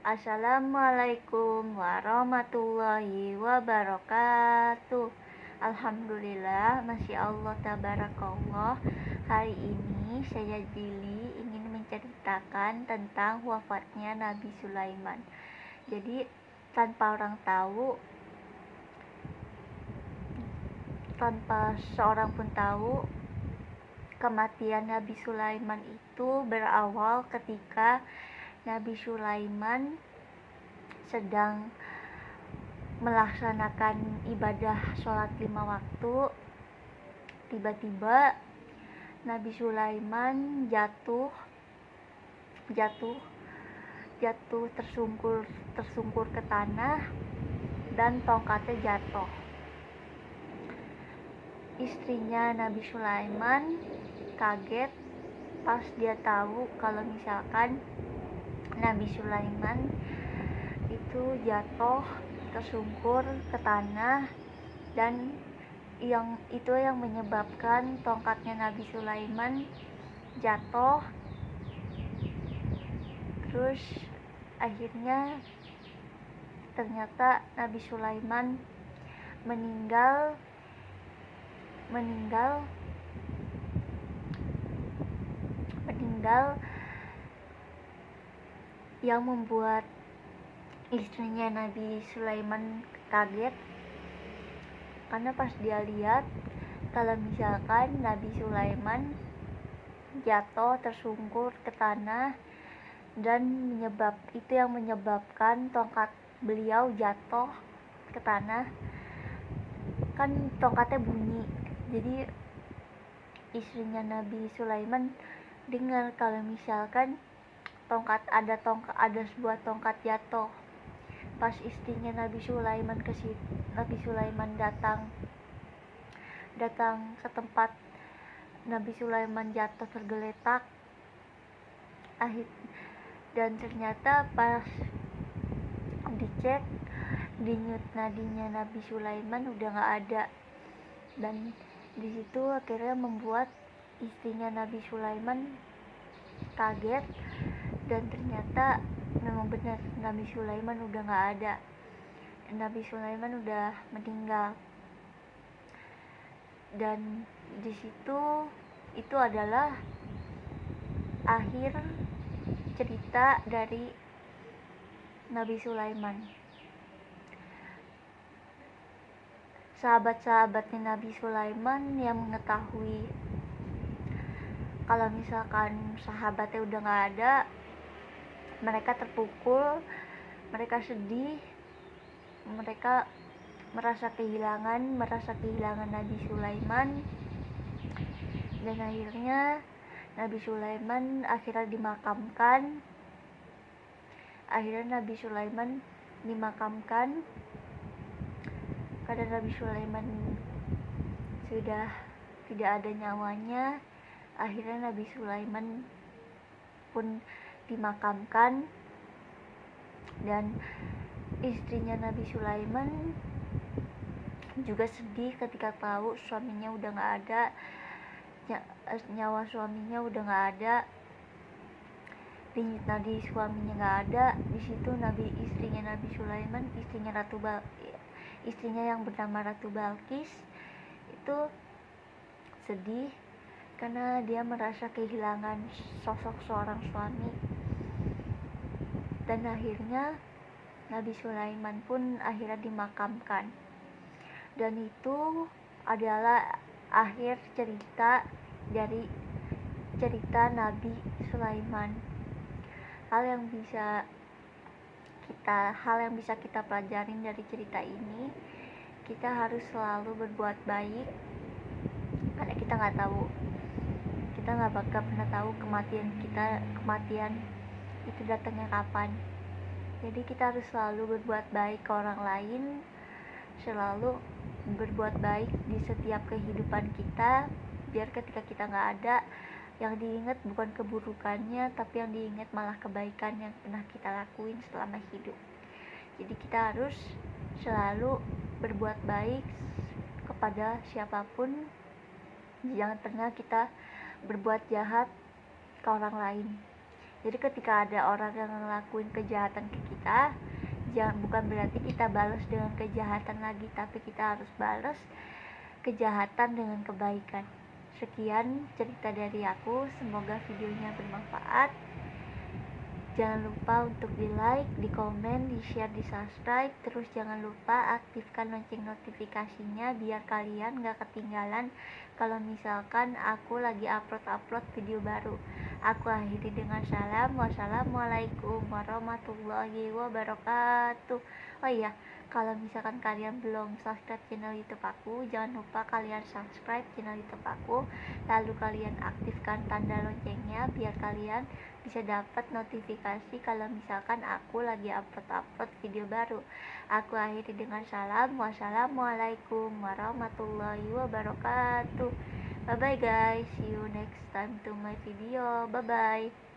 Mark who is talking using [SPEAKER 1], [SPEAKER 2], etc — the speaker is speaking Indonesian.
[SPEAKER 1] Assalamualaikum warahmatullahi wabarakatuh. Alhamdulillah, Masya Allah, tabarakallah. Hari ini saya Jili ingin menceritakan tentang wafatnya Nabi Sulaiman. Jadi tanpa seorang pun tahu, kematian Nabi Sulaiman itu berawal ketika Nabi Sulaiman sedang melaksanakan ibadah sholat 5 waktu. Tiba-tiba Nabi Sulaiman jatuh tersungkur ke tanah dan tongkatnya jatuh. Istrinya Nabi Sulaiman kaget pas dia tahu kalau misalkan Nabi Sulaiman itu jatuh tersungkur ke tanah, dan yang menyebabkan tongkatnya Nabi Sulaiman jatuh. Terus akhirnya ternyata Nabi Sulaiman meninggal yang membuat istrinya Nabi Sulaiman kaget, karena pas dia lihat kalau misalkan Nabi Sulaiman jatuh tersungkur ke tanah dan itu yang menyebabkan tongkat beliau jatuh ke tanah, kan tongkatnya bunyi. Jadi istrinya Nabi Sulaiman dengar kalau misalkan ada sebuah tongkat jatuh. Pas istrinya Nabi Sulaiman datang ke tempat Nabi Sulaiman jatuh tergeletak, dan ternyata pas dicek denyut nadinya Nabi Sulaiman udah nggak ada, dan di situ akhirnya membuat istrinya Nabi Sulaiman kaget, dan ternyata memang benar Nabi Sulaiman udah nggak ada. Nabi Sulaiman udah meninggal. Dan di situ itu adalah akhir cerita dari Nabi Sulaiman. Sahabat-sahabatnya Nabi Sulaiman yang mengetahui kalau misalkan sahabatnya udah nggak ada, mereka terpukul, mereka sedih, mereka merasa kehilangan Nabi Sulaiman. Dan akhirnya Nabi Sulaiman dimakamkan. Karena Nabi Sulaiman sudah tidak ada nyawanya, akhirnya Nabi Sulaiman pun dimakamkan. Dan istrinya Nabi Sulaiman juga sedih ketika tahu suaminya udah nggak ada, nyawa suaminya udah nggak ada, denyut nadi suaminya nggak ada. Di situ istrinya Nabi Sulaiman, istrinya yang bernama Ratu Balkis itu sedih karena dia merasa kehilangan sosok seorang suami. Dan akhirnya Nabi Sulaiman pun akhirnya dimakamkan. Dan itu adalah akhir cerita dari cerita Nabi Sulaiman. Hal yang bisa kita pelajarin dari cerita ini, kita harus selalu berbuat baik, karena kita nggak bakal pernah tahu kematian itu datangnya kapan. Jadi kita harus selalu berbuat baik ke orang lain, selalu berbuat baik di setiap kehidupan kita, biar ketika kita nggak ada, yang diingat bukan keburukannya, tapi yang diingat malah kebaikan yang pernah kita lakuin selama hidup. Jadi kita harus selalu berbuat baik kepada siapapun, jangan pernah kita berbuat jahat ke orang lain. Jadi ketika ada orang yang ngelakuin kejahatan ke kita, bukan berarti kita balas dengan kejahatan lagi, tapi kita harus balas kejahatan dengan kebaikan. Sekian cerita dari aku, semoga videonya bermanfaat. Jangan lupa untuk di like, di komen, di share, di subscribe. Terus jangan lupa aktifkan lonceng notifikasinya biar kalian gak ketinggalan kalau misalkan aku lagi upload video baru. Aku akhiri dengan salam. Wassalamualaikum warahmatullahi wabarakatuh. Oh iya, kalau misalkan kalian belum subscribe channel YouTube aku, jangan lupa kalian subscribe channel YouTube aku, lalu kalian aktifkan tanda loncengnya biar kalian bisa dapat notifikasi kalau misalkan aku lagi upload video baru. Aku akhiri dengan salam. Wassalamualaikum warahmatullahi wabarakatuh. Bye bye guys, see you next time to my video. Bye bye.